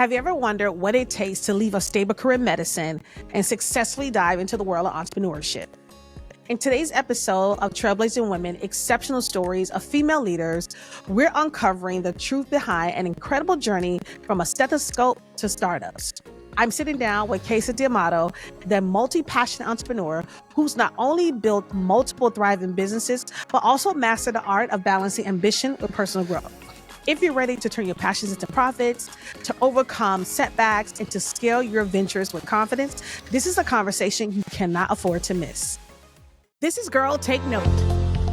Have you ever wondered what it takes to leave a stable career in medicine and successfully dive into the world of entrepreneurship? In today's episode of Trailblazing Women, Exceptional Stories of Female Leaders, we're uncovering the truth behind an incredible journey from a stethoscope to startups. I'm sitting down with Kasey D'Amato, the multi-passionate entrepreneur who's not only built multiple thriving businesses, but also mastered the art of balancing ambition with personal growth. If you're ready to turn your passions into profits, to overcome setbacks, and to scale your ventures with confidence, this is a conversation you cannot afford to miss. This is Girl Take Note,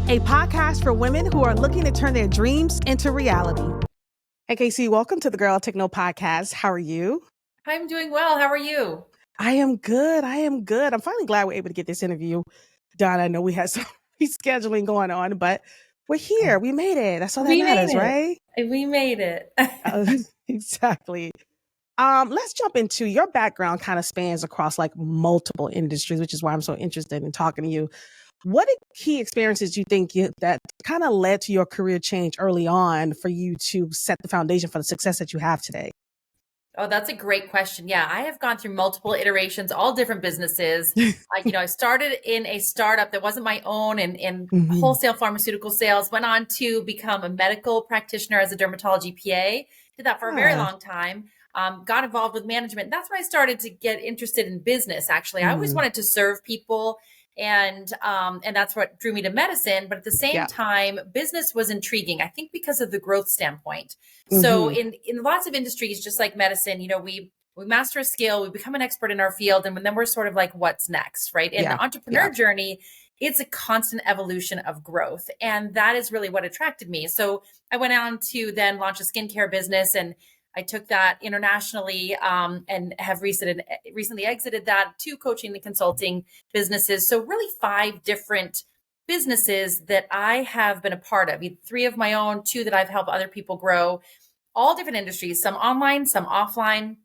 a podcast for women who are looking to turn their dreams into reality. Hey, Kasey, welcome to the Girl Take Note podcast. How are you? I'm doing well. How are you? I am good. I'm finally glad we're able to get this interview done. I know we had some rescheduling going on, but we're here. We made it. That's all that matters, right? We made it. Exactly. Let's jump into your background. Kind of spans across like multiple industries, which is why I'm so interested in talking to you. What are key experiences you think that kind of led to your career change early on for you to set the foundation for the success that you have today? Oh, that's a great question. Yeah, I have gone through multiple iterations, all different businesses. I started in a startup that wasn't my own in wholesale pharmaceutical sales, went on to become a medical practitioner as a dermatology PA, did that for a very long time. Got involved with management. That's when I started to get interested in business. Actually, I always wanted to serve people, and that's what drew me to medicine. But at the same time, business was intriguing. I think because of the growth standpoint. So in lots of industries, just like medicine, we master a skill, we become an expert in our field, and then we're sort of like, what's next, right? In the entrepreneur journey, it's a constant evolution of growth. And that is really what attracted me. So I went on to then launch a skincare business, and I took that internationally and have recently exited that, 2 coaching and consulting businesses. So really 5 different businesses that I have been a part of, 3 of my own, 2 that I've helped other people grow, all different industries, some online, some offline,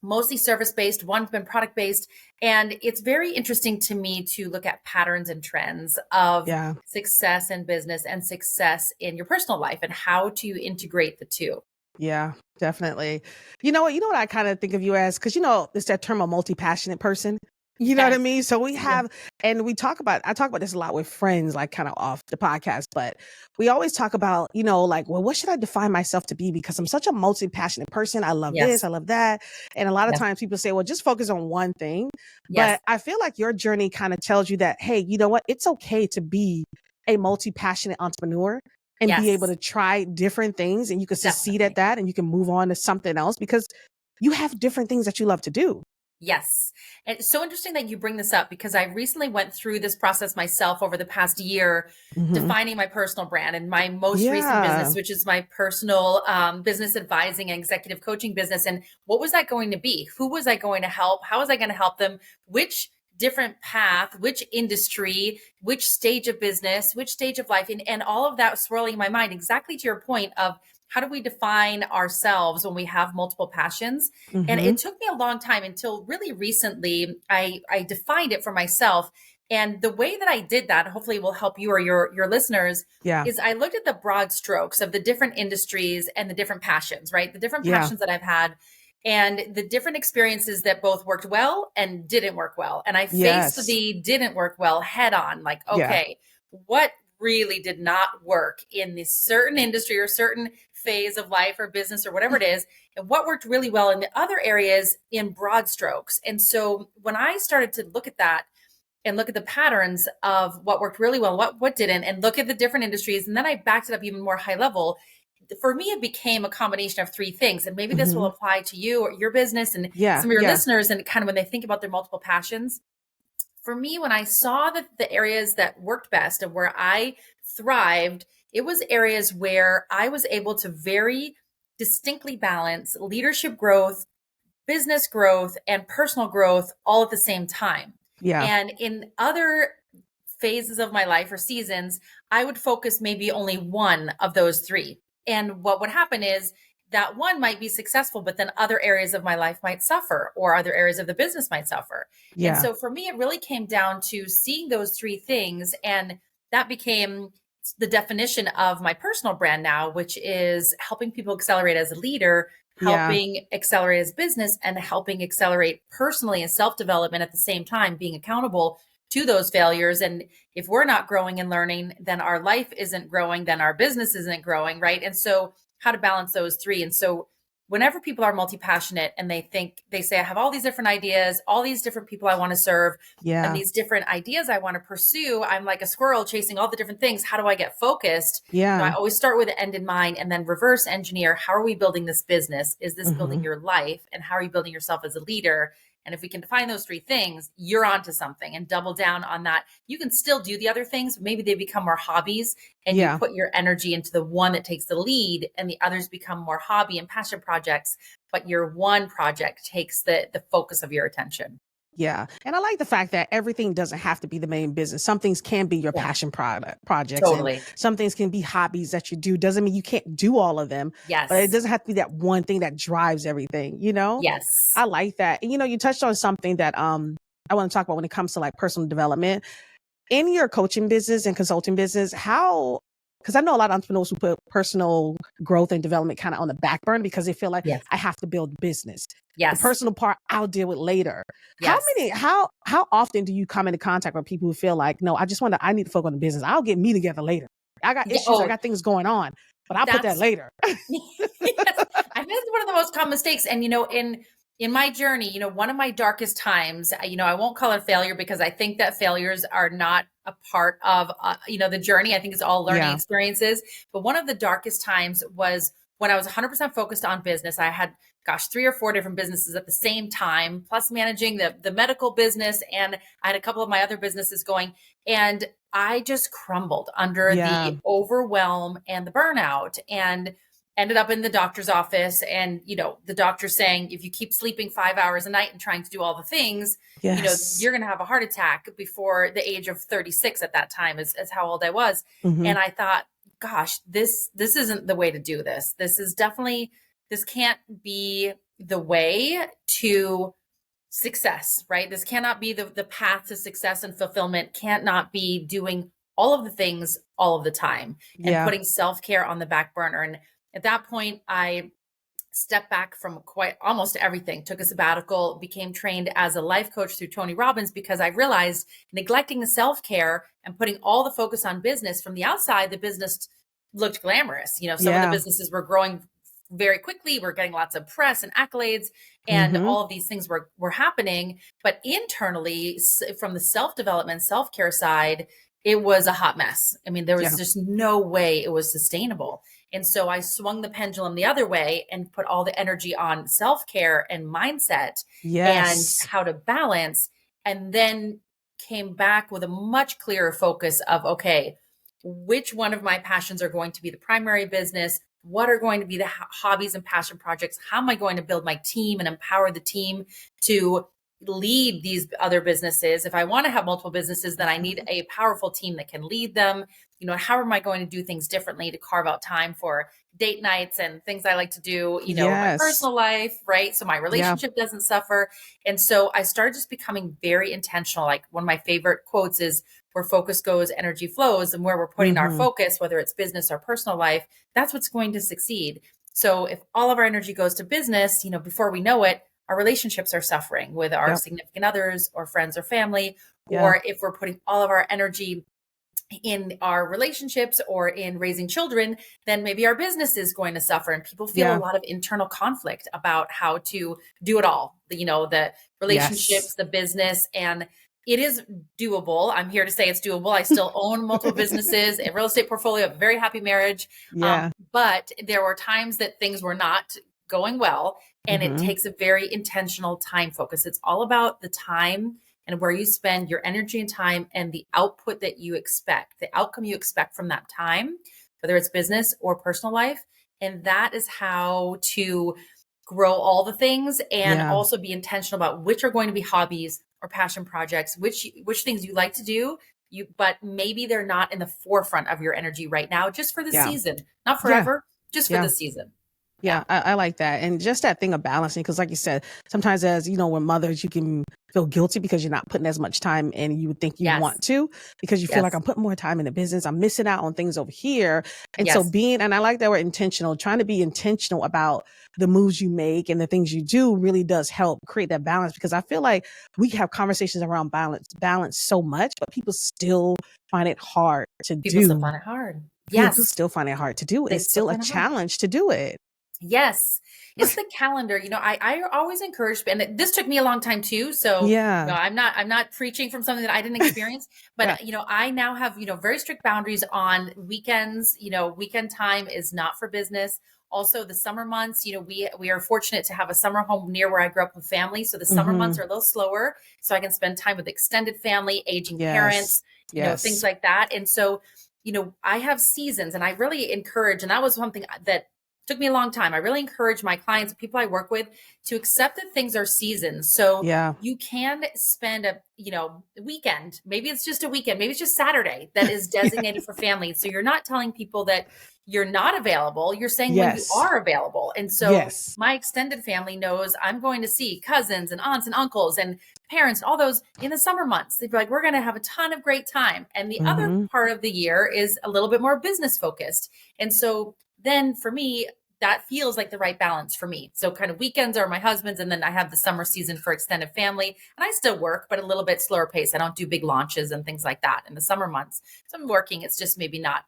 mostly service-based, one's been product-based. And it's very interesting to me to look at patterns and trends of success in business and success in your personal life and how to integrate the two. Yeah, definitely. You know what I kind of think of you as, because it's that term, a multi-passionate person. You know what I mean? So we have, and I talk about this a lot with friends, like kind of off the podcast, but we always talk about, like, well, what should I define myself to be? Because I'm such a multi-passionate person. I love this, I love that. And a lot of times people say, well, just focus on one thing. But I feel like your journey kind of tells you that, hey, you know what? It's okay to be a multi-passionate entrepreneur and be able to try different things, and you can succeed at that, and you can move on to something else because you have different things that you love to do. Yes. And it's so interesting that you bring this up, because I recently went through this process myself over the past year, defining my personal brand and my most recent business, which is my personal business advising and executive coaching business. And what was that going to be? Who was I going to help? How was I going to help them? Which different path, which industry, which stage of business, which stage of life, and all of that swirling in my mind, exactly to your point of how do we define ourselves when we have multiple passions? And it took me a long time until really recently, I defined it for myself. And the way that I did that, hopefully will help you or your listeners, is I looked at the broad strokes of the different industries and the different passions, right? The different passions that I've had, and the different experiences that both worked well and didn't work well. And I faced the didn't work well head on, like, okay, what really did not work in this certain industry or certain phase of life or business or whatever it is, and what worked really well in the other areas in broad strokes. And so when I started to look at that and look at the patterns of what worked really well, what didn't, and look at the different industries, and then I backed it up even more high level, for me, it became a combination of 3 things. And maybe this will apply to you or your business and some of your listeners, and kind of when they think about their multiple passions. For me, when I saw that the areas that worked best and where I thrived, it was areas where I was able to very distinctly balance leadership growth, business growth, and personal growth all at the same time. And in other phases of my life or seasons, I would focus maybe only one of those 3. And what would happen is that one might be successful, but then other areas of my life might suffer, or other areas of the business might suffer. And so for me, it really came down to seeing those 3 things. And that became the definition of my personal brand now, which is helping people accelerate as a leader Yeah. helping accelerate his business and helping accelerate personally and self-development at the same time, being accountable to those failures. And if we're not growing and learning, then our life isn't growing, then our business isn't growing, right? And so how to balance those three. And so whenever people are multi-passionate and they say, I have all these different ideas, all these different people I want to serve, and Yeah. these different ideas I want to pursue, I'm like a squirrel chasing all the different things. How do I get focused? I Yeah. always start with the end in mind and then reverse engineer. How are we building this business? Is this building your life? And how are you building yourself as a leader? And if we can define those three things, you're onto something, and double down on that. You can still do the other things. Maybe they become more hobbies, and you Yeah. put your energy into the one that takes the lead, and the others become more hobby and passion projects. But your one project takes the focus of your attention. Yeah. And I like the fact that everything doesn't have to be the main business. Some things can be your Yeah, passion projects, and totally. some things can be hobbies that you do. Doesn't mean you can't do all of them, but it Yes. doesn't have to be that one thing that drives everything, you know? Yes. I like that. And you touched on something that I want to talk about when it comes to like personal development. In your coaching business and consulting business, because I know a lot of entrepreneurs who put personal growth and development kind of on the back burner because they feel like Yes. I have to build business. The Yes. personal part I'll deal with later. Yes. How often do you come into contact with people who feel like, no, I need to focus on the business. I'll get me together later. I got Yeah. issues, I got things going on, but I'll put that That's later. yes. I think it's one of the most common mistakes. And in my journey, one of my darkest times, I won't call it failure because I think that failures are not a part of the journey. I think it's all learning Yeah. experiences. But one of the darkest times was when I was 100% focused on business. I had 3 or 4 different businesses at the same time, plus managing the medical business, and I had a couple of my other businesses going, and I just crumbled under Yeah. the overwhelm and the burnout, and ended up in the doctor's office. And the doctor saying, if you keep sleeping 5 hours a night and trying to do all the things, Yes. you're going to have a heart attack before the age of 36 at that time is how old I was. Mhm. And I thought, gosh, this isn't the way to do this. This can't be the way to success, right? This cannot be the path to success and fulfillment. Can't not be doing all of the things all of the time and Yeah. putting self-care on the back burner. And at that point, I stepped back from quite almost everything, took a sabbatical, became trained as a life coach through Tony Robbins, because I realized neglecting the self-care and putting all the focus on business from the outside, the business looked glamorous. Some of the Yeah. businesses were growing very quickly. We're getting lots of press and accolades, and Mhm. all of these things were happening. But internally, from the self-development, self-care side, it was a hot mess. I mean, there was Yeah. just no way it was sustainable. And so I swung the pendulum the other way and put all the energy on self-care and mindset and Yes. how to balance, and then came back with a much clearer focus of, okay, which one of my passions are going to be the primary business? What are going to be the hobbies and passion projects? How am I going to build my team and empower the team to lead these other businesses? If I want to have multiple businesses, then I need a powerful team that can lead them. How am I going to do things differently to carve out time for date nights and things I like to do, in my Yes. personal life, right? So my Yeah. relationship doesn't suffer. And so I started just becoming very intentional. Like, one of my favorite quotes is, where focus goes, energy flows. And where we're putting our Mhm. focus, whether it's business or personal life, that's what's going to succeed. So if all of our energy goes to business, before we know it, our relationships are suffering with our Yep. significant others or friends or family. Yeah. Or if we're putting all of our energy in our relationships or in raising children, then maybe our business is going to suffer, and people feel Yeah. a lot of internal conflict about how to do it all, the relationships, Yes. the business. And it is doable. I'm here to say it's doable. I still own multiple businesses, a real estate portfolio, a very happy marriage. Yeah. But there were times that things were not going well, and it Mhm. takes a very intentional time focus. It's all about the time and where you spend your energy and time, and the output that you expect, the outcome you expect from that time, whether it's business or personal life. And that is how to grow all the things, and Yeah. also be intentional about which are going to be hobbies or passion projects, which things you like to do, but maybe they're not in the forefront of your energy right now, just for the Yeah. season, not Yeah. forever, just for Yeah. the season. Yeah, I like that. And just that thing of balancing, because like you said, sometimes as you know, when mothers, you can feel guilty because you're not putting as much time in you would think you want Yes. to, because you feel like Yes. I'm putting more time in the business. I'm missing out on things over here. And so Yes. and I like that we're intentional, trying to be intentional about the moves you make and the things you do really does help create that balance, because I feel like we have conversations around balance so much, but people still find it hard to People still do. find it hard. People Yes. still find it hard to do. They It's still still a find it hard. challenge to do it. Yes. It's the calendar. I always encourage, and this took me a long time too. So, Yeah. I'm not preaching from something that I didn't experience, but, Right. I now have, very strict boundaries on weekends. Weekend time is not for business. Also the summer months, we are fortunate to have a summer home near where I grew up with family. So the summer months Mm-hmm. are a little slower. So I can spend time with extended family, aging Yes. parents, things Yes. like that. And so, I have seasons, and I really encourage, and that was one thing that took me a long time. I really encourage my clients, people I work with, to accept that things are seasons. So Yeah. you can spend a, weekend. Maybe it's just a weekend. Maybe it's just Saturday that is designated for family. So you're not telling people that you're not available. You're saying when you Yes. are available. And so Yes. my extended family knows I'm going to see cousins and aunts and uncles and parents, all those in the summer months. They'd be like, we're going to have a ton of great time. And the other Mm-hmm. part of the year is a little bit more business focused. And so then for me, that feels like the right balance for me. So kind of weekends are my husband's, and then I have the summer season for extended family. And I still work, but a little bit slower pace. I don't do big launches and things like that in the summer months. So I'm working. It's just maybe not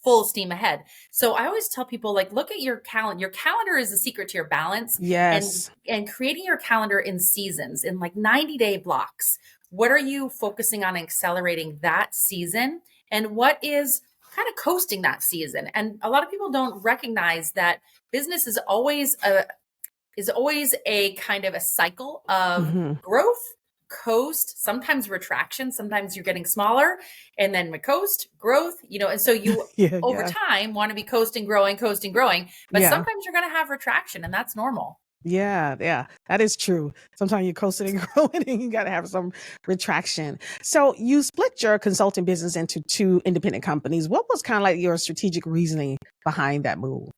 full steam ahead. So I always tell people, like, look at your calendar. Your calendar is the secret to your balance, and Yes. creating your calendar in seasons, in like 90-day blocks. What are you focusing on accelerating that season? And what is kind of coasting that season? And a lot of people don't recognize that business is always a kind of a cycle of Mm-hmm. growth, coast, sometimes retraction, sometimes you're getting smaller, and then coast, growth, and so you Yeah. over Yeah. time want to be coasting, growing, but Yeah. sometimes you're going to have retraction, and that's normal. Yeah. Yeah. That is true. Sometimes you're coasting and growing and you got to have some retraction. So you split your consulting business into two independent companies. What was kind of like your strategic reasoning behind that move?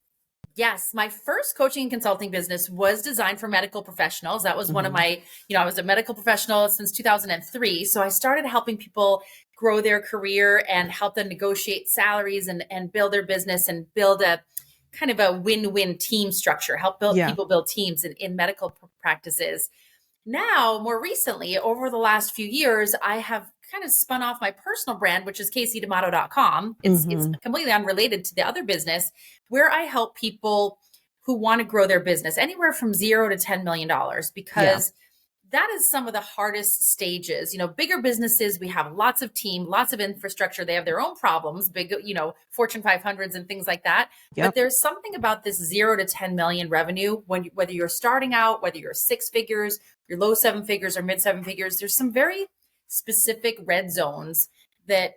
Yes, my first coaching and consulting business was designed for medical professionals. That was one of Mm-hmm. my, I was a medical professional since 2003. So I started helping people grow their career and help them negotiate salaries and build their business and build a kind of a win-win team structure, help Yeah. people build teams in medical practices. Now, more recently, over the last few years, I have kind of spun off my personal brand, which is KaseyD'Amato.com. It's Mm-hmm. completely unrelated to the other business, where I help people who want to grow their business anywhere from $0 to $10 million, Yeah. because that is some of the hardest stages. Bigger businesses, we have lots of team, lots of infrastructure. They have their own problems, big, Fortune 500s and things like that. But Yep. there's something about this 0 to 10 million revenue, whether you're starting out, whether you're six figures, you're low seven figures or mid seven figures, there's some very specific red zones that,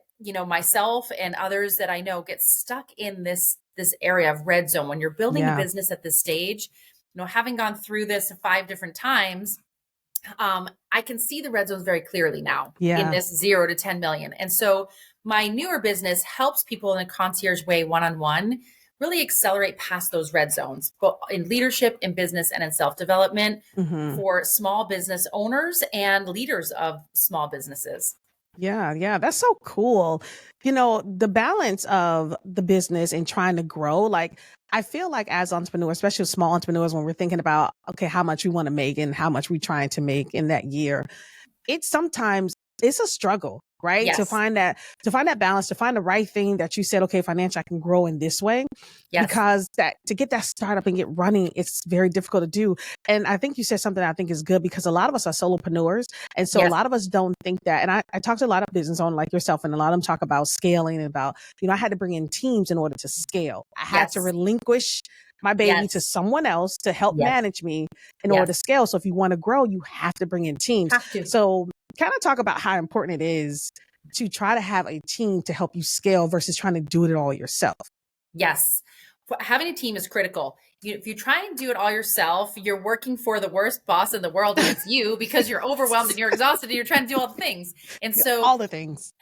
myself and others that I know get stuck in this area of red zone. When you're building a Yeah. business at this stage, having gone through this 5 different times, I can see the red zones very clearly now in Yeah. this 0 to 10 million. And so my newer business helps people in a concierge way, one-on-one, really accelerate past those red zones, both in leadership, in business, and in self-development Mm-hmm. for small business owners and leaders of small businesses. Yeah, yeah, that's so cool. The balance of the business and trying to grow, like I feel like as entrepreneurs, especially small entrepreneurs, when we're thinking about, okay, how much we want to make and how much we're trying to make in that year, it's a struggle, right? Yes. To find that balance, to find the right thing that you said, okay, financially I can grow in this way, Yes. because to get that startup and get running, it's very difficult to do. And I think you said something I think is good, because a lot of us are solopreneurs. And so a Yes. lot of us don't think that. And I talk to a lot of business owners like yourself, and a lot of them talk about scaling and about, I had to bring in teams in order to scale. I had to Yes. relinquish my baby to Yes. someone else to help Yes. manage me in order to scale. So if you want to grow, you have to bring in teams. Have to. So kind of talk about how important it is to try to have a team to help you scale versus trying to do it all yourself. Yes. Having a team is critical. if you try and do it all yourself, you're working for the worst boss in the world, and it's you, because you're overwhelmed and you're exhausted and you're trying to do all the things. And so all the things.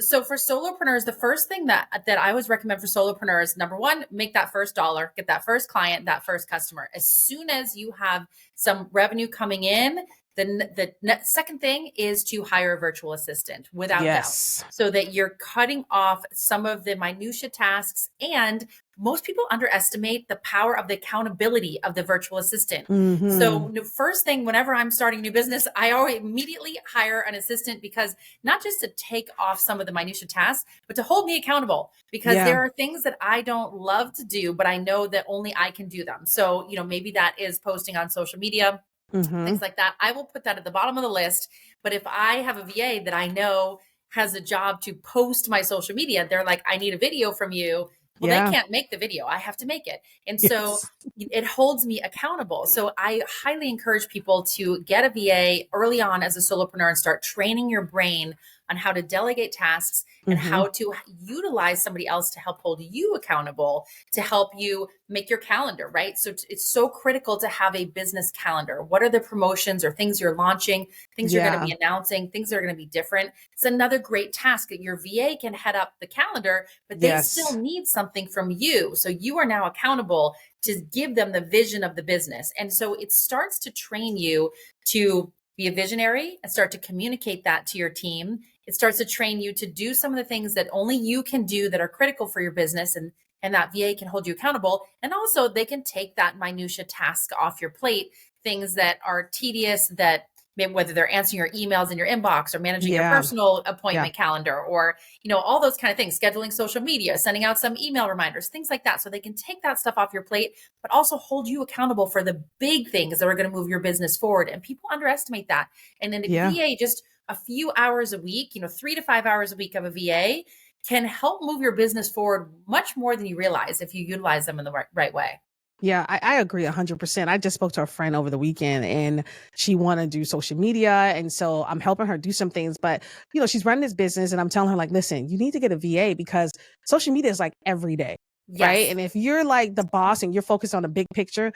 So for solopreneurs, the first thing that I always recommend for solopreneurs, number one, make that first dollar, get that first client, that first customer. As soon as you have some revenue coming in, the second thing is to hire a virtual assistant, without doubt, so that you're cutting off some of the minutia tasks. And most people underestimate the power of the accountability of the virtual assistant. So the first thing, whenever I'm starting a new business, I always immediately hire an assistant, because not just to take off some of the minutia tasks, but to hold me accountable, because there are things that I don't love to do, but I know that only I can do them. So, maybe that is posting on social media, things like that. I will put that at the bottom of the list. But if I have a VA that I know has a job to post my social media, they're like, I need a video from you. Well, they can't make the video. I have to make it. And so it holds me accountable. So I highly encourage people to get a VA early on as a solopreneur and start training your brain on how to delegate tasks and how to utilize somebody else to help hold you accountable, to help you make your calendar, right? So it's so critical to have a business calendar. What are the promotions or things you're launching, things you're going to be announcing, things that are going to be different? It's another great task that your VA can head up the calendar, but they still need something from you. So you are now accountable to give them the vision of the business. And so it starts to train you to be a visionary and start to communicate that to your team. It starts to train you to do some of the things that only you can do that are critical for your business, and that VA can hold you accountable. And also they can take that minutia task off your plate, things that are tedious, that whether they're answering your emails in your inbox or managing your personal appointment calendar, or, all those kind of things, scheduling social media, sending out some email reminders, things like that. So they can take that stuff off your plate, but also hold you accountable for the big things that are going to move your business forward. And people underestimate that. And then a VA, just a few hours a week, 3 to 5 hours a week of a VA can help move your business forward much more than you realize if you utilize them in the right way. Yeah, I agree 100%. I just spoke to a friend over the weekend, and she wanted to do social media. And so I'm helping her do some things, but she's running this business, and I'm telling her, like, listen, you need to get a VA, because social media is like every day. Right. And if you're like the boss and you're focused on the big picture,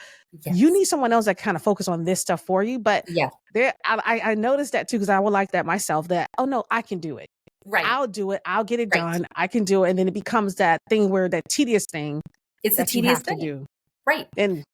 you need someone else that kind of focus on this stuff for you. But I noticed that too, because I would like that myself, that, oh no, I can do it. Right. I'll do it. I'll get it done. I can do it. And then it becomes that thing where that tedious thing it's that you have to do. Right. And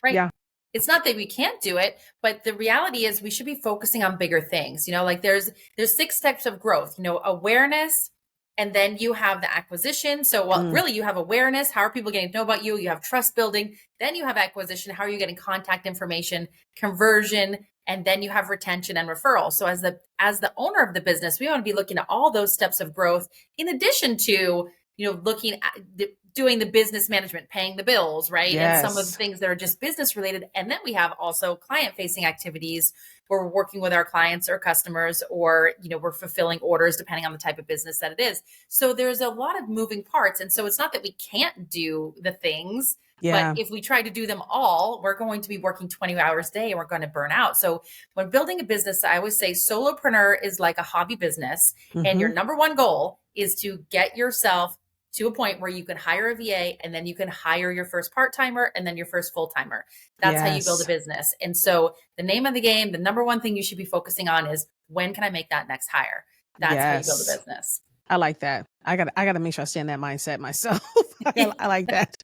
it's not that we can't do it, but the reality is we should be focusing on bigger things. Like there's 6 steps of growth, awareness, and then you have the acquisition. So, really you have awareness. How are people getting to know about you? You have trust building. Then you have acquisition. How are you getting contact information, conversion, and then you have retention and referral. So as the owner of the business, we want to be looking at all those steps of growth, in addition to, looking at doing the business management, paying the bills, right? And some of the things that are just business related. And then we have also client facing activities where we're working with our clients or customers, or, we're fulfilling orders depending on the type of business that it is. So there's a lot of moving parts. And so it's not that we can't do the things, but if we try to do them all, we're going to be working 20 hours a day and we're going to burn out. So when building a business, I always say solopreneur is like a hobby business. And your number one goal is to get yourself to a point where you can hire a VA, and then you can hire your first part-timer and then your first full-timer. That's how you build a business. And so the name of the game, the number one thing you should be focusing on is, when can I make that next hire? That's how you build a business. I like that. I gotta make sure I stay in that mindset myself. I like that.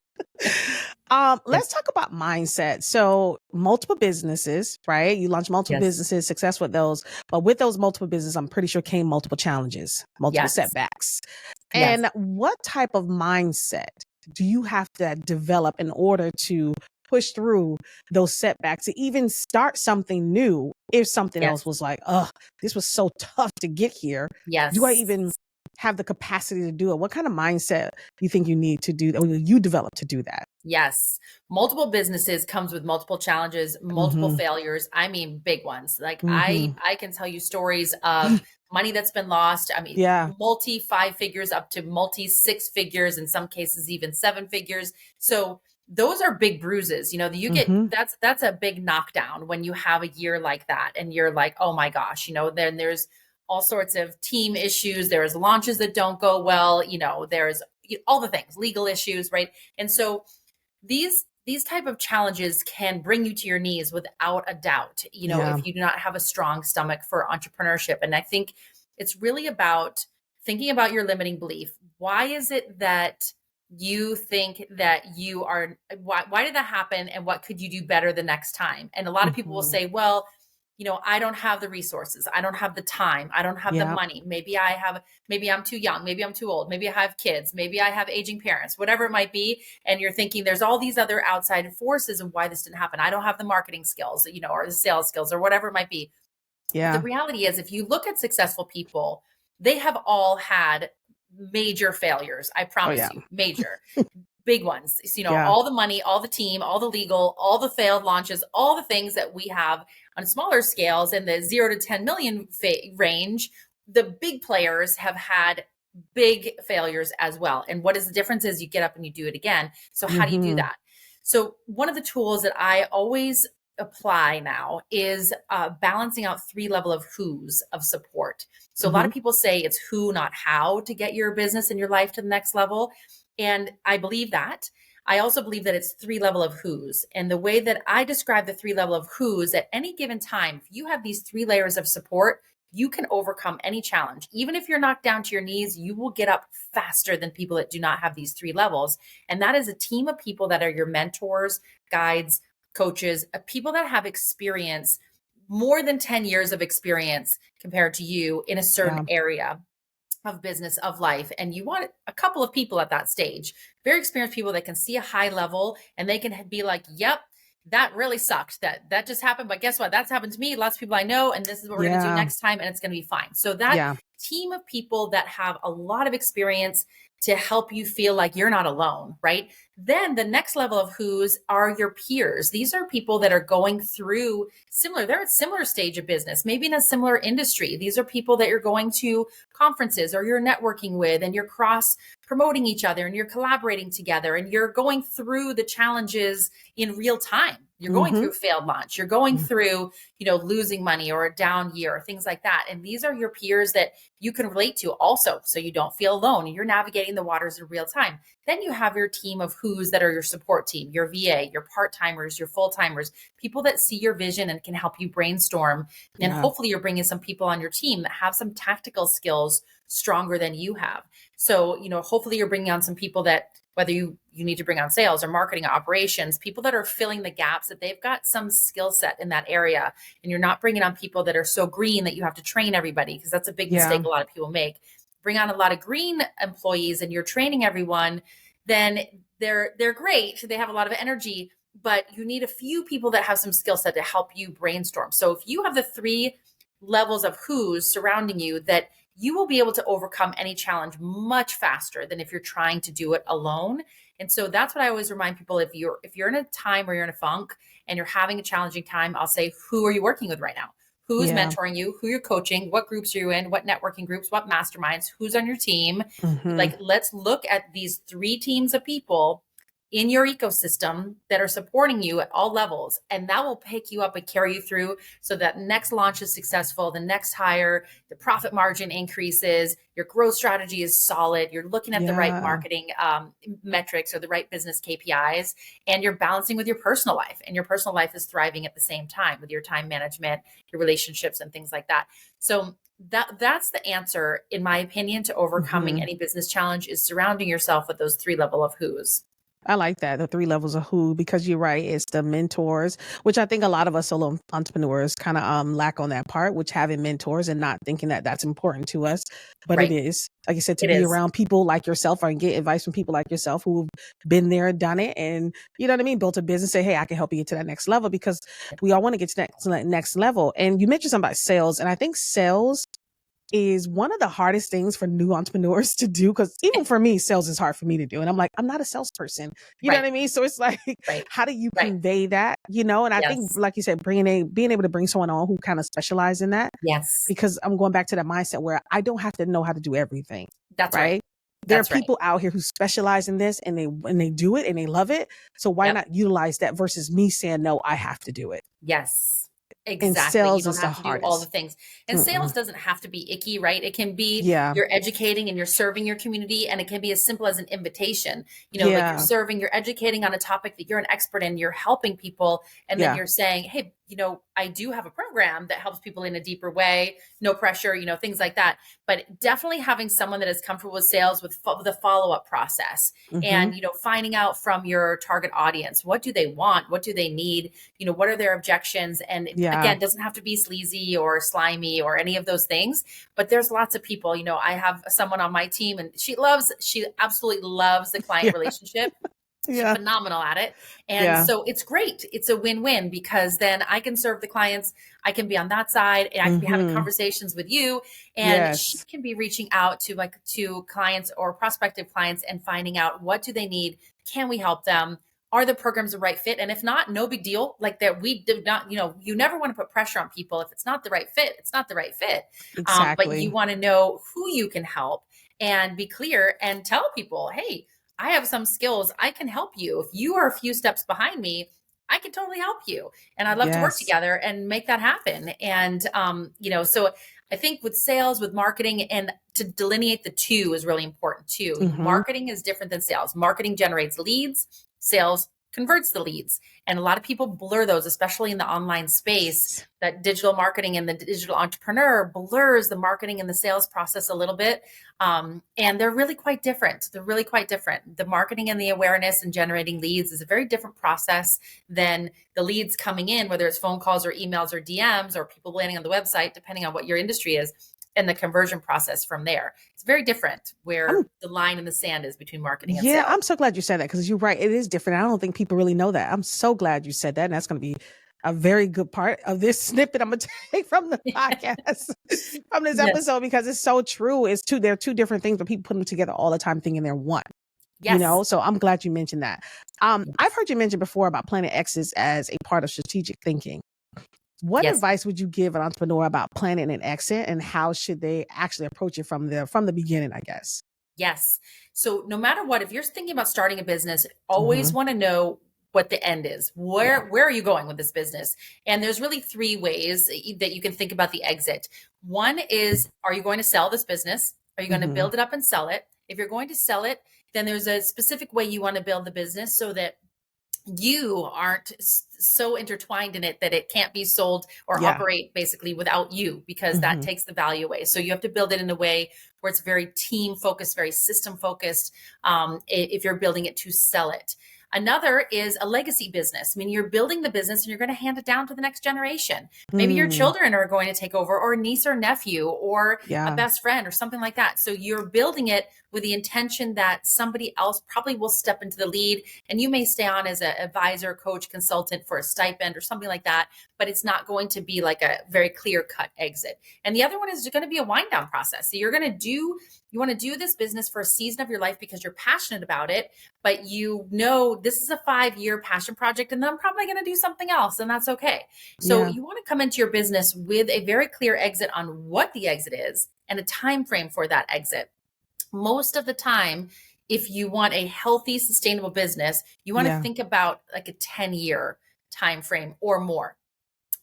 Let's talk about mindset. So multiple businesses, right? You launch multiple businesses, success with those, but with those multiple businesses, I'm pretty sure came multiple challenges, multiple setbacks. And what type of mindset do you have to develop in order to push through those setbacks, to even start something new if something else was like, oh, this was so tough to get here? Do I even have the capacity to do it? What kind of mindset do you think you need to do that, or you develop to do that? Yes. Multiple businesses comes with multiple challenges, multiple failures. I mean, big ones. Like I can tell you stories of money that's been lost. I mean, multi 5 figures up to multi 6 figures, in some cases, even 7 figures. So those are big bruises. You get, that's a big knockdown when you have a year like that. And you're like, oh my gosh, then there's all sorts of team issues. There's launches that don't go well. There's all the things, legal issues, right? And so these these type of challenges can bring you to your knees without a doubt, if you do not have a strong stomach for entrepreneurship. And I think it's really about thinking about your limiting belief. Why is it that you think that why did that happen? And what could you do better the next time? And a lot of people will say, well, I don't have the resources. I don't have the time. I don't have the money. Maybe I'm too young. Maybe I'm too old. Maybe I have kids. Maybe I have aging parents, whatever it might be. And you're thinking there's all these other outside forces of why this didn't happen. I don't have the marketing skills, or the sales skills or whatever it might be. Yeah. But the reality is, if you look at successful people, they have all had major failures. I promise you, major. Big ones, all the money, all the team, all the legal, all the failed launches, all the things that we have on smaller scales in the 0 to 10 million range. The big players have had big failures as well. And what is the difference is you get up and you do it again. So how do you do that? So one of the tools that I always apply now is balancing out 3 levels of who's of support. So a lot of people say it's who, not how, to get your business and your life to the next level. And I believe that. I also believe that it's 3 levels of who's. And the way that I describe the 3 levels of who's, at any given time, if you have these 3 layers of support, you can overcome any challenge. Even if you're knocked down to your knees, you will get up faster than people that do not have these 3 levels. And that is a team of people that are your mentors, guides, coaches, people that have experience, more than 10 years of experience compared to you in a certain area of business, of life. And you want a couple of people at that stage, very experienced people that can see a high level and they can be like, yep, that really sucked. That just happened. But guess what? That's happened to me. Lots of people I know, and this is what we're going to do next time. And it's going to be fine. So that team of people that have a lot of experience to help you feel like you're not alone, right? Then the next level of who's are your peers. These are people that are going through they're at similar stage of business, maybe in a similar industry. These are people that you're going to conferences or you're networking with, and you're cross promoting each other and you're collaborating together and you're going through the challenges in real time. You're going through a failed launch. You're going through, losing money or a down year, things like that. And these are your peers that you can relate to also, so you don't feel alone. You're navigating the waters in real time. Then you have your team of who's that are your support team, your VA, your part-timers, your full-timers, people that see your vision and can help you brainstorm. And hopefully you're bringing some people on your team that have some tactical skills stronger than you have. So, hopefully you're bringing on some people that, whether you need to bring on sales or marketing, operations, people that are filling the gaps, that they've got some skill set in that area. And you're not bringing on people that are so green that you have to train everybody, because that's a big mistake a lot of people make. Bring on a lot of green employees and you're training everyone, then they're great. They have a lot of energy, but you need a few people that have some skill set to help you brainstorm. So if you have the 3 levels of who's surrounding you, that you will be able to overcome any challenge much faster than if you're trying to do it alone. And so that's what I always remind people. If you're in a time where you're in a funk and you're having a challenging time, I'll say, who are you working with right now? Who's mentoring you? Who you're coaching? What groups are you in? What networking groups? What masterminds? Who's on your team? Like, let's look at these 3 teams of people in your ecosystem that are supporting you at all levels. And that will pick you up and carry you through, so that next launch is successful, the next hire, the profit margin increases, your growth strategy is solid, you're looking at the right marketing metrics or the right business KPIs, and you're balancing with your personal life. And your personal life is thriving at the same time with your time management, your relationships, and things like that. So that's the answer, in my opinion, to overcoming any business challenge, is surrounding yourself with those 3 levels of who's. I like that, the 3 levels of who, because you're right. It's the mentors, which I think a lot of us solo entrepreneurs kind of lack on that part, which having mentors and not thinking that that's important to us. But it is, like I said, to be around people like yourself or get advice from people like yourself who've been there, done it, and built a business, say, hey, I can help you get to that next level, because we all want to get to that next level. And you mentioned something about sales, and I think sales is one of the hardest things for new entrepreneurs to do, because even for me, sales is hard for me to do. And I'm like, I'm not a salesperson. You know what I mean? So it's like, how do you convey that? And I think, like you said, being able to bring someone on who kind of specialize in that. Yes. Because I'm going back to that mindset where I don't have to know how to do everything. That's right. There are people out here who specialize in this, and they do it and they love it. So why not utilize that versus me saying, no, I have to do it? Yes. And Exactly. You sales don't is the have to do all the hardest. things. And sales Mm-mm. doesn't have to be icky, right? It can be Yeah. you're educating and you're serving your community, and it can be as simple as an invitation. Like you're Yeah. serving, you're educating on a topic that you're an expert in, you're helping people, and then Yeah. you're saying, hey, I do have a program that helps people in a deeper way, no pressure, things like that. But definitely having someone that is comfortable with sales with the follow-up process, Mm-hmm. and finding out from your target audience, what do they want, what do they need, what are their objections. And Yeah. again, it doesn't have to be sleazy or slimy or any of those things, but there's lots of people. I have someone on my team, and she absolutely loves the client Yeah. relationship. She's Yeah. phenomenal at it. And Yeah. so it's great. It's a win-win, because then I can serve the clients. I can be on that side, and I can be having Mm-hmm. conversations with you, and she Yes. can be reaching out to clients or prospective clients and finding out, what do they need? Can we help them? Are the programs the right fit? And if not, no big deal. Like that, we did not, you never want to put pressure on people. If it's not the right fit, it's not the right fit. But you Exactly. want to know who you can help, and be clear and tell people, hey, I have some skills. I can help you. If you are a few steps behind me, I can totally help you. And I'd love to work Yes. together and make that happen. And, so I think with sales, with marketing, and to delineate the two is really important too. Mm-hmm. Marketing is different than sales. Marketing generates leads, sales converts the leads. And a lot of people blur those, especially in the online space. That digital marketing and the digital entrepreneur blurs the marketing and the sales process a little bit. And they're really quite different. The marketing and the awareness and generating leads is a very different process than the leads coming in, whether it's phone calls or emails or DMs or people landing on the website, depending on what your industry is, and the conversion process from there. It's very different, where the line in the sand is between marketing and Yeah, sales. I'm so glad you said that, because you're right. It is different. I don't think people really know that. I'm so glad you said that. And that's going to be a very good part of this snippet I'm going to take from the podcast, from this Yes. episode, because it's so true. They're two different things, but people put them together all the time thinking they're one. Yes. So I'm glad you mentioned that. I've heard you mention before about planning exits as a part of strategic thinking. What Yes. advice would you give an entrepreneur about planning an exit, and how should they actually approach it from the beginning, I guess? Yes. So no matter what, if you're thinking about starting a business, always Mm-hmm. want to know what the end is. Where are you going with this business? And there's really three ways that you can think about the exit. One is, are you going to sell this business? Are you going to Mm-hmm. build it up and sell it? If you're going to sell it, then there's a specific way you want to build the business, so that you aren't so intertwined in it that it can't be sold or Yeah. operate basically without you, because that Mhm. takes the value away. So you have to build it in a way where it's very team focused, very system focused, if you're building it to sell it. Another is a legacy business. I mean, you're building the business and you're going to hand it down to the next generation. Maybe your Mm. children are going to take over, or a niece or nephew, or a Yeah. best friend, or something like that. So you're building it with the intention that somebody else probably will step into the lead, and you may stay on as an advisor, coach, consultant for a stipend or something like that, but it's not going to be like a very clear cut exit. And the other one is going to be a wind down process. So you want to do this business for a season of your life because you're passionate about it, but this is a 5-year passion project, and then I'm probably going to do something else, and that's okay. So Yeah. you want to come into your business with a very clear exit on what the exit is and a time frame for that exit. Most of the time, if you want a healthy, sustainable business, you want to think about like a 10-year time frame or more.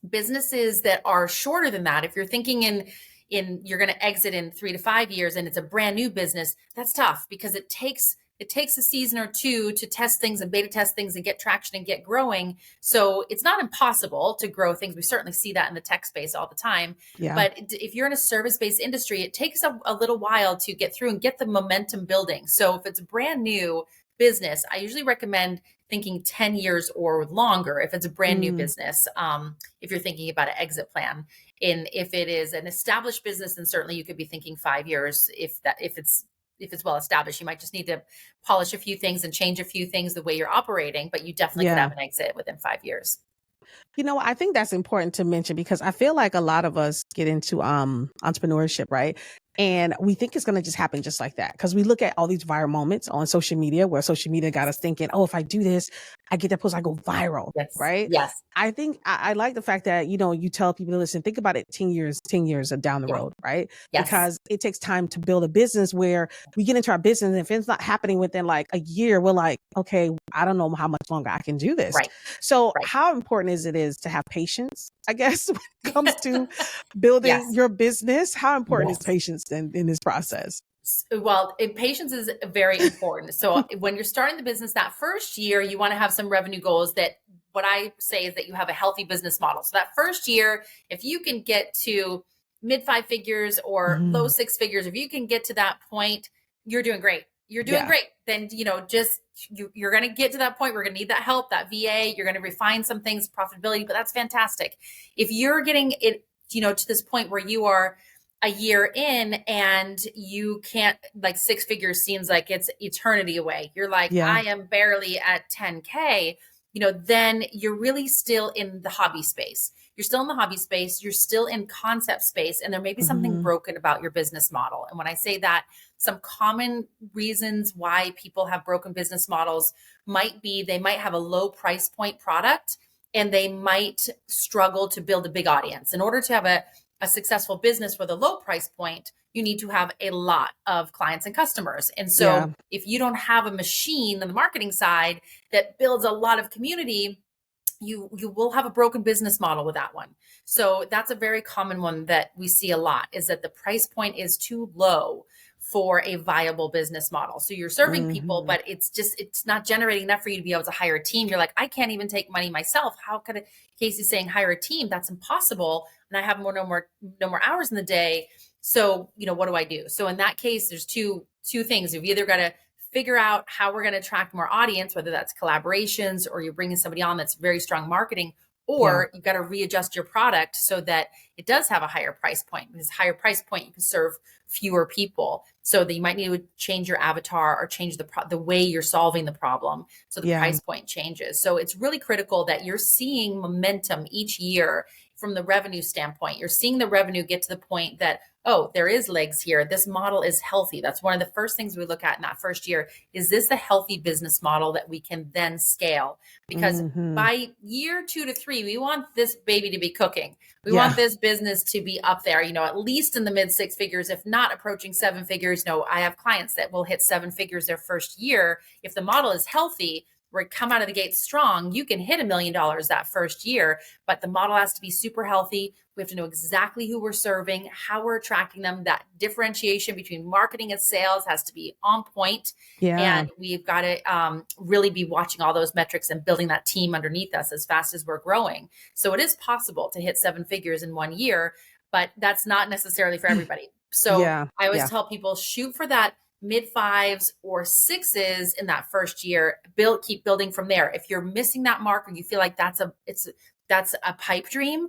Businesses that are shorter than that, if you're thinking you're going to exit in 3 to 5 years and it's a brand new business, that's tough, because it takes a season or two to test things and beta test things and get traction and get growing. So it's not impossible to grow things. We certainly see that in the tech space all the time. Yeah. But if you're in a service-based industry, it takes a little while to get through and get the momentum building. So if it's a brand new business, I usually recommend thinking 10 years or longer if it's a brand new business. If you're thinking about an exit plan. And if it is an established business, then certainly you could be thinking 5 years. If it's well established, you might just need to polish a few things and change a few things the way you're operating, but you definitely could have an exit within 5 years. I think that's important to mention, because I feel like a lot of us get into entrepreneurship, right? And we think it's going to just happen just like that. Because we look at all these viral moments on social media where social media got us thinking, oh, if I do this, I get that post, I go viral. Yes. Right. Yes. I think I like the fact that, you tell people to listen, think about it 10 years down the road. Right. Yes. Because it takes time to build a business where we get into our business. And if it's not happening within like a year, we're like, okay, I don't know how much longer I can do this. Right. So how important is it to have patience, I guess, when it comes to building your business? How important is patience in this process? Well, patience is very important. So when you're starting the business, that first year, you want to have some revenue goals. That what I say is that you have a healthy business model. So that first year, if you can get to mid 5 figures or low 6 figures, if you can get to that point, you're doing great. You're doing great. Then, you're going to get to that point. We're going to need that help, that VA. You're going to refine some things, profitability, but that's fantastic. If you're getting it, to this point where you are a year in and you can't, like 6 figures seems like it's eternity away. You're like, I am barely at 10K, then you're really still in the hobby space. You're still in the hobby space. You're still in concept space. And there may be something broken about your business model. And when I say that, some common reasons why people have broken business models might be they might have a low price point product and they might struggle to build a big audience. In order to have a successful business with a low price point, you need to have a lot of clients and customers. And so if you don't have a machine on the marketing side that builds a lot of community, you will have a broken business model with that one. So that's a very common one that we see a lot, is that the price point is too low for a viable business model. So you're serving people, but it's not generating enough for you to be able to hire a team. You're like, I can't even take money myself. How could Kasey's saying hire a team? That's impossible. And I have no more hours in the day. So, what do I do? So in that case, there's two things. You've either got to figure out how we're going to attract more audience, whether that's collaborations or you're bringing somebody on that's very strong marketing, or you've got to readjust your product so that it does have a higher price point. Because higher price point, you can serve fewer people. So that you might need to change your avatar or change the way you're solving the problem. So the price point changes. So it's really critical that you're seeing momentum each year from the revenue standpoint. You're seeing the revenue get to the point that, oh, there is legs here. This model is healthy. That's one of the first things we look at in that first year. Is this a healthy business model that we can then scale? Because by year 2 to 3, we want this baby to be cooking. We want this business to be up there, at least in the mid 6 figures, if not approaching 7 figures. No, I have clients that will hit 7 figures their first year. If the model is healthy, we come out of the gate strong, you can hit $1 million that first year, but the model has to be super healthy. We have to know exactly who we're serving, how we're attracting them. That differentiation between marketing and sales has to be on point. And we've got to really be watching all those metrics and building that team underneath us as fast as we're growing. So it is possible to hit 7 figures in 1 year, but that's not necessarily for everybody. So I always tell people, shoot for that mid 5s or 6s in that first year. Keep building from there. If you're missing that mark or you feel like that's a pipe dream,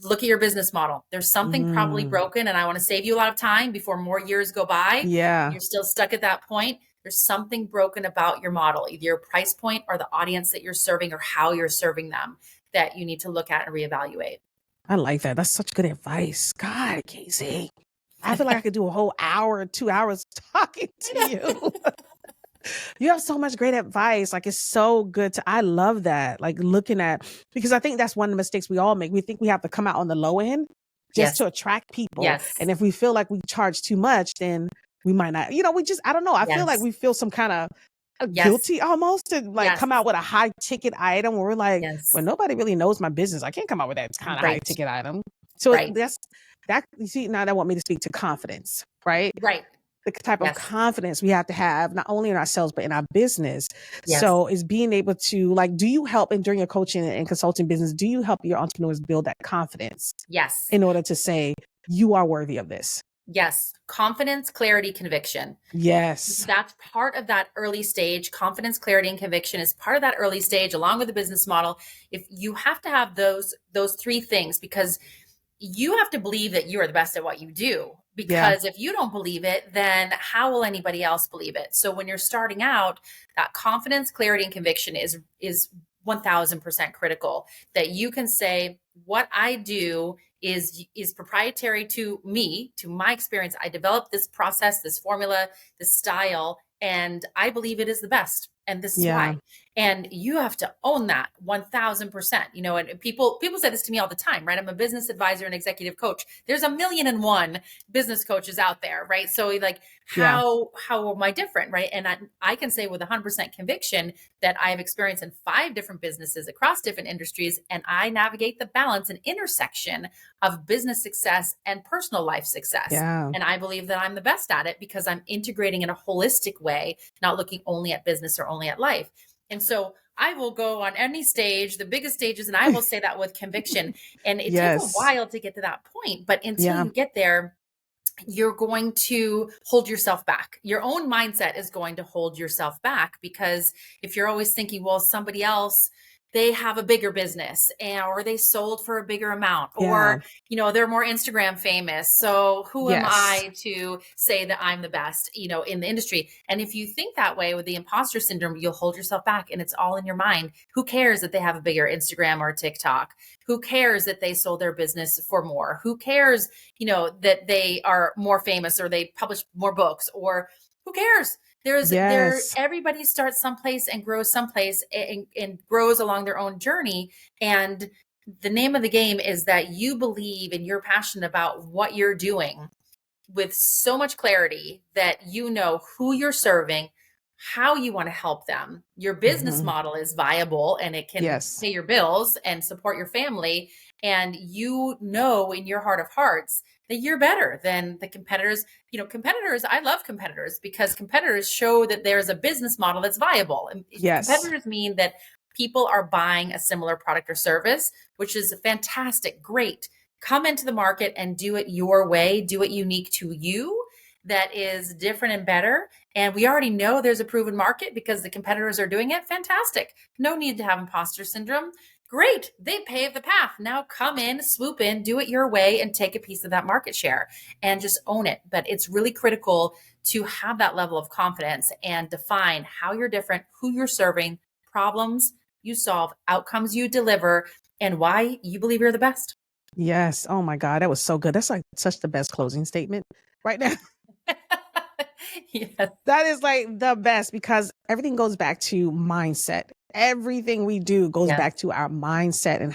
look at your business model. There's something probably broken, and I want to save you a lot of time before more years go by. You're still stuck at that point. There's something broken about your model, either your price point or the audience that you're serving or how you're serving them, that you need to look at and reevaluate. I like that. That's such good advice. God, Kasey, I feel like I could do a whole hour or 2 hours talking to you. You have so much great advice. Like, it's so good I love that. Like, looking at, because I think that's one of the mistakes we all make. We think we have to come out on the low end just to attract people. And if we feel like we charge too much, then we might not, I don't know. I feel like we feel some kind of guilty almost to come out with a high ticket item where we're like, well, nobody really knows my business. I can't come out with that kind of high ticket item. So that, you see, now that want me to speak to confidence, right? The type of confidence we have to have, not only in ourselves, but in our business. So is being able to, like, do you help, and during your coaching and consulting business, do you help your entrepreneurs build that confidence? In order to say, you are worthy of this. Confidence, clarity, conviction. That's part of that early stage. Confidence, clarity, and conviction is part of that early stage, along with the business model. If you have to have those 3 things, because you have to believe that you are the best at what you do. Because if you don't believe it, then how will anybody else believe it? So when you're starting out, that confidence, clarity, and conviction is 1000% critical, that you can say, what I do is proprietary to me, to my experience. I developed this process, this formula, this style, and I believe it is the best. And this is Yeah. why. And you have to own that 1000%. And people say this to me all the time, right? I'm a business advisor and executive coach. There's 1,000,001 business coaches out there, right? So like, Yeah. how am I different, right? And I can say with 100% conviction that I have experience in 5 different businesses across different industries, and I navigate the balance and intersection of business success and personal life success. Yeah. And I believe that I'm the best at it because I'm integrating in a holistic way, not looking only at business or only at life. And so I will go on any stage, the biggest stages, and I will say that with conviction. And it takes a Yes. while to get to that point, but until Yeah. you get there, you're going to hold yourself back. Your own mindset is going to hold yourself back, because if you're always thinking, well, somebody else, they have a bigger business, or they sold for a bigger amount, Yeah. or they're more Instagram famous, so who am Yes. I to say that I'm the best in the industry? And if you think that way with the imposter syndrome, you'll hold yourself back, and it's all in your mind. Who cares that they have a bigger Instagram or TikTok? Who cares that they sold their business for more? Who cares that they are more famous, or they publish more books, or who cares? Yes. Everybody starts someplace and grows someplace, and grows along their own journey. And the name of the game is that you believe and you're passionate about what you're doing with so much clarity that you know who you're serving, how you want to help them. Your business Hmm. model is viable and it can Yes. pay your bills and support your family. And you know in your heart of hearts that you're better than the competitors. Competitors, I love competitors because competitors show that there's a business model that's viable. And Yes. competitors mean that people are buying a similar product or service, which is fantastic, great. Come into the market and do it your way, do it unique to you, that is different and better. And we already know there's a proven market because the competitors are doing it. Fantastic. No need to have imposter syndrome. Great. They paved the path. Now come in, swoop in, do it your way, and take a piece of that market share and just own it. But it's really critical to have that level of confidence and define how you're different, who you're serving, problems you solve, outcomes you deliver, and why you believe you're the best. Yes. Oh my God. That was so good. That's like such the best closing statement right now. Yes. That is like the best, because everything goes back to mindset. Everything we do goes Yes. back to our mindset and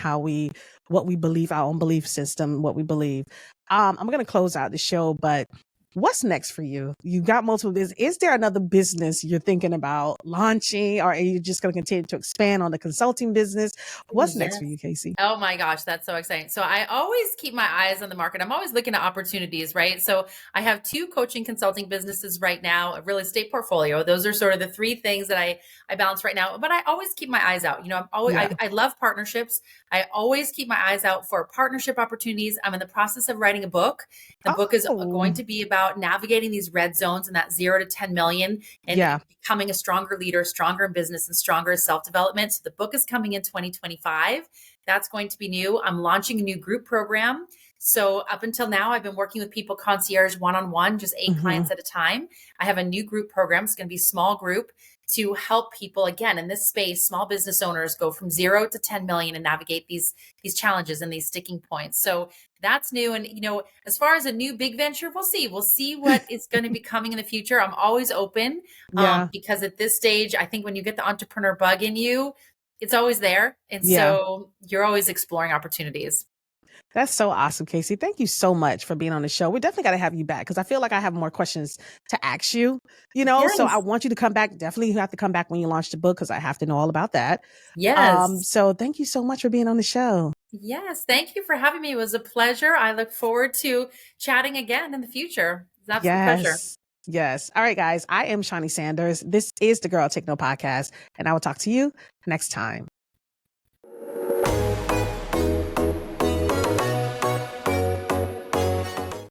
what we believe, our own belief system, what we believe. I'm going to close out the show, but what's next for you? You got multiple business. Is there another business you're thinking about launching, or are you just going to continue to expand on the consulting business? What's next for Yes. you, Kasey? Oh my gosh, that's so exciting. So I always keep my eyes on the market. I'm always looking at opportunities, right? So I have 2 coaching consulting businesses right now, a real estate portfolio. Those are sort of the 3 things that I balance right now. But I always keep my eyes out. I'm always Yeah. I love partnerships. I always keep my eyes out for partnership opportunities. I'm in the process of writing a book. The book is Oh, going to be about navigating these red zones and that 0 to 10 million, and yeah. becoming a stronger leader, stronger in business, and stronger in self-development. So the book is coming in 2025. That's going to be new. I'm launching a new group program. So up until now, I've been working with people concierge one-on-one, just 8 Hmm. clients at a time. I have a new group program. It's going to be a small group to help people, again, in this space, small business owners, go from 0 to 10 million and navigate these challenges and these sticking points. So that's new. And as far as a new big venture, we'll see what is going to be coming in the future. I'm always open, Yeah. because at this stage, I think when you get the entrepreneur bug in you, it's always there. And Yeah. so you're always exploring opportunities. That's so awesome, Kasey. Thank you so much for being on the show. We definitely got to have you back, because I feel like I have more questions to ask you, so I Yes. want you to come back. Definitely you have to come back when you launch the book, because I have to know all about that. Yes. So thank you so much for being on the show. Yes. Thank you for having me. It was a pleasure. I look forward to chatting again in the future. It's an absolute pleasure. Yes. Yes. All right, guys. I am Shaunie Sanders. This is the Girl Take No podcast, and I will talk to you next time.